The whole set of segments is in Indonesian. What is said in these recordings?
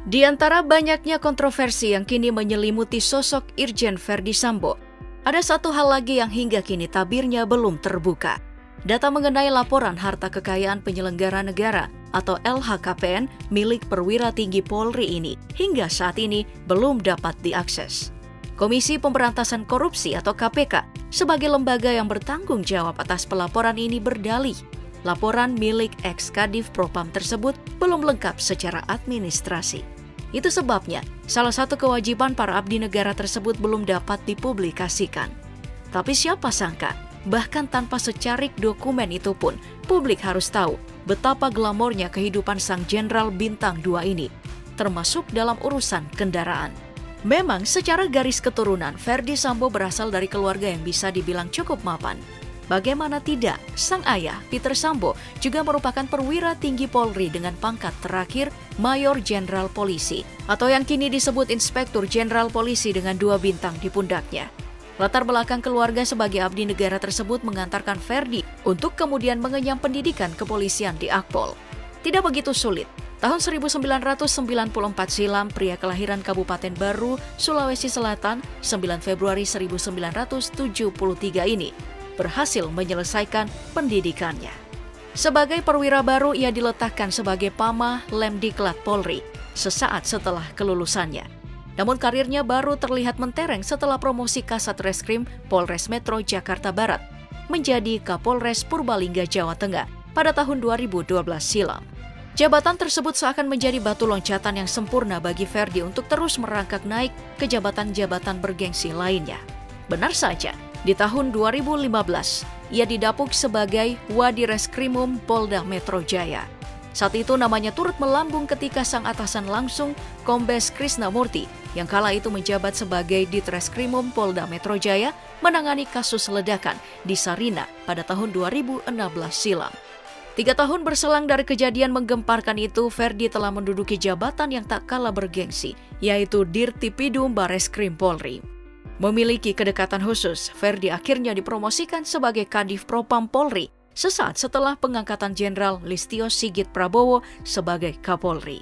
Di antara banyaknya kontroversi yang kini menyelimuti sosok Irjen Verdi Sambo, ada satu hal lagi yang hingga kini tabirnya belum terbuka. Data mengenai laporan harta kekayaan penyelenggara negara atau LHKPN milik perwira tinggi Polri ini hingga saat ini belum dapat diakses. Komisi Pemberantasan Korupsi atau KPK sebagai lembaga yang bertanggung jawab atas pelaporan ini berdalih, laporan milik ex-Kadif Propam tersebut belum lengkap secara administrasi. Itu sebabnya salah satu kewajiban para abdi negara tersebut belum dapat dipublikasikan. Tapi siapa sangka, bahkan tanpa secarik dokumen itu pun, publik harus tahu betapa glamornya kehidupan sang Jenderal Bintang 2 ini, termasuk dalam urusan kendaraan. Memang secara garis keturunan, Verdi Sambo berasal dari keluarga yang bisa dibilang cukup mapan. Bagaimana tidak, sang ayah, Peter Sambo, juga merupakan perwira tinggi Polri dengan pangkat terakhir Mayor Jenderal Polisi, atau yang kini disebut Inspektur Jenderal Polisi dengan 2 bintang di pundaknya. Latar belakang keluarga sebagai abdi negara tersebut mengantarkan Verdi untuk kemudian mengenyam pendidikan kepolisian di Akpol. Tidak begitu sulit. Tahun 1994 silam, pria kelahiran Kabupaten Baru, Sulawesi Selatan, 9 Februari 1973 ini, berhasil menyelesaikan pendidikannya. Sebagai perwira baru, ia diletakkan sebagai Pamah Lemdiklat Polri sesaat setelah kelulusannya. Namun karirnya baru terlihat mentereng setelah promosi Kasat Reskrim Polres Metro Jakarta Barat menjadi Kapolres Purbalingga, Jawa Tengah pada tahun 2012 silam. Jabatan tersebut seakan menjadi batu loncatan yang sempurna bagi Verdi untuk terus merangkak naik ke jabatan-jabatan bergengsi lainnya. Benar saja, di tahun 2015, ia didapuk sebagai Wadireskrimum Polda Metro Jaya. Saat itu namanya turut melambung ketika sang atasan langsung, Kombes Krisnamurti, yang kala itu menjabat sebagai Ditreskrimum Polda Metro Jaya, menangani kasus ledakan di Sarina pada tahun 2016 silam. 3 tahun berselang dari kejadian menggemparkan itu, Verdi telah menduduki jabatan yang tak kalah bergengsi, yaitu Dirtipidum Bareskrim Polri. Memiliki kedekatan khusus, Verdi akhirnya dipromosikan sebagai Kadif Propam Polri sesaat setelah pengangkatan Jenderal Listio Sigit Prabowo sebagai Kapolri.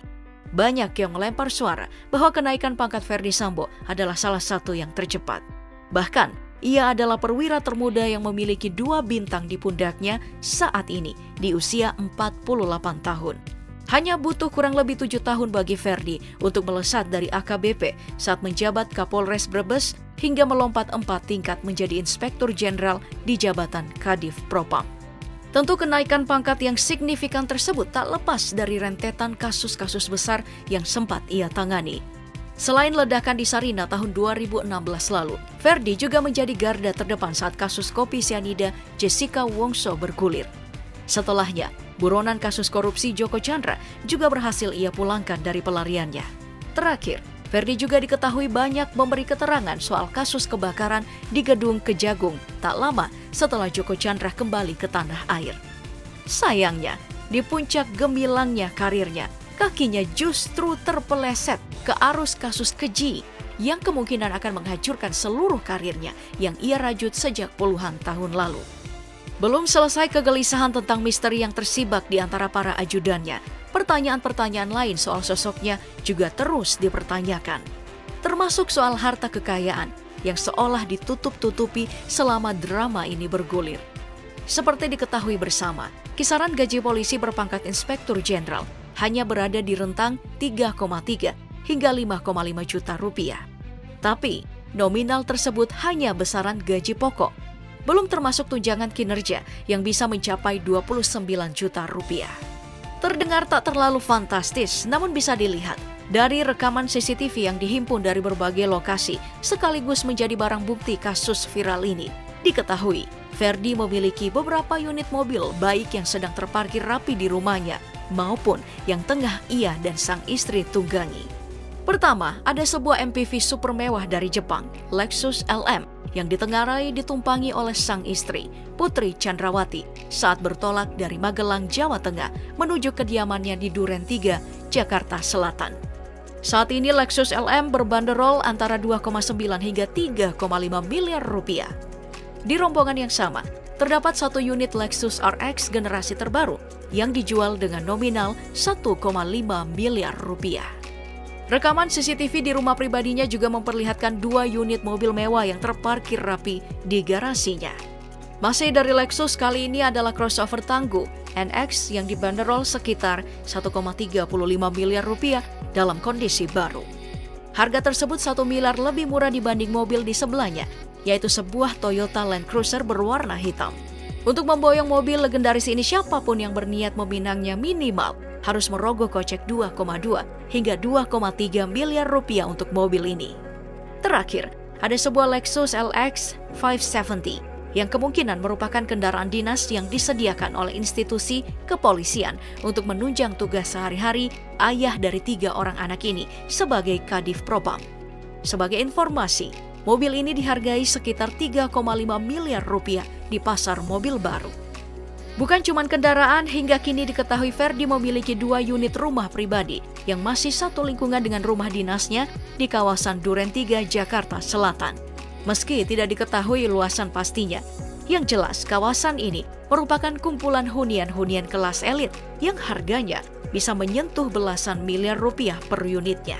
Banyak yang melempar suara bahwa kenaikan pangkat Verdi Sambo adalah salah satu yang tercepat. Bahkan, ia adalah perwira termuda yang memiliki 2 bintang di pundaknya saat ini di usia 48 tahun. Hanya butuh kurang lebih 7 tahun bagi Verdi untuk melesat dari AKBP saat menjabat Kapolres Brebes hingga melompat 4 tingkat menjadi Inspektur Jenderal di jabatan Kadif Propam. Tentu kenaikan pangkat yang signifikan tersebut tak lepas dari rentetan kasus-kasus besar yang sempat ia tangani. Selain ledakan di Sarina tahun 2016 lalu, Verdi juga menjadi garda terdepan saat kasus kopi sianida Jessica Wongso bergulir. Setelahnya, buronan kasus korupsi Joko Chandra juga berhasil ia pulangkan dari pelariannya. Terakhir, Verdi juga diketahui banyak memberi keterangan soal kasus kebakaran di Gedung Kejagung tak lama setelah Joko Chandra kembali ke tanah air. Sayangnya, di puncak gemilangnya karirnya, kakinya justru terpeleset ke arus kasus keji yang kemungkinan akan menghancurkan seluruh karirnya yang ia rajut sejak puluhan tahun lalu. Belum selesai kegelisahan tentang misteri yang tersibak di antara para ajudannya, pertanyaan-pertanyaan lain soal sosoknya juga terus dipertanyakan. Termasuk soal harta kekayaan yang seolah ditutup-tutupi selama drama ini bergulir. Seperti diketahui bersama, kisaran gaji polisi berpangkat Inspektur Jenderal hanya berada di rentang 3,3 hingga 5,5 juta rupiah. Tapi, nominal tersebut hanya besaran gaji pokok, belum termasuk tunjangan kinerja yang bisa mencapai 29 juta rupiah. Terdengar tak terlalu fantastis, namun bisa dilihat dari rekaman CCTV yang dihimpun dari berbagai lokasi sekaligus menjadi barang bukti kasus viral ini. Diketahui, Verdi memiliki beberapa unit mobil baik yang sedang terparkir rapi di rumahnya maupun yang tengah ia dan sang istri tunggangi. Pertama, ada sebuah MPV super mewah dari Jepang, Lexus LM, yang ditengarai ditumpangi oleh sang istri, Putri Chandrawati, saat bertolak dari Magelang, Jawa Tengah, menuju kediamannya di Duren 3, Jakarta Selatan. Saat ini Lexus LM berbanderol antara 2,9 hingga 3,5 miliar rupiah. Di rombongan yang sama, terdapat satu unit Lexus RX generasi terbaru yang dijual dengan nominal 1,5 miliar rupiah. Rekaman CCTV di rumah pribadinya juga memperlihatkan 2 unit mobil mewah yang terparkir rapi di garasinya. Masih dari Lexus, kali ini adalah crossover tangguh NX yang dibanderol sekitar 1,35 miliar rupiah dalam kondisi baru. Harga tersebut 1 miliar lebih murah dibanding mobil di sebelahnya, yaitu sebuah Toyota Land Cruiser berwarna hitam. Untuk memboyong mobil legendaris ini, siapapun yang berniat meminangnya minimal harus merogoh kocek 2,2 hingga 2,3 miliar rupiah untuk mobil ini. Terakhir, ada sebuah Lexus LX 570 yang kemungkinan merupakan kendaraan dinas yang disediakan oleh institusi kepolisian untuk menunjang tugas sehari-hari ayah dari 3 orang anak ini sebagai Kadif Propam. Sebagai informasi, mobil ini dihargai sekitar 3,5 miliar rupiah di pasar mobil baru. Bukan cuma kendaraan, hingga kini diketahui Ferdi memiliki 2 unit rumah pribadi yang masih satu lingkungan dengan rumah dinasnya di kawasan Duren 3, Jakarta Selatan. Meski tidak diketahui luasan pastinya, yang jelas kawasan ini merupakan kumpulan hunian-hunian kelas elit yang harganya bisa menyentuh belasan miliar rupiah per unitnya.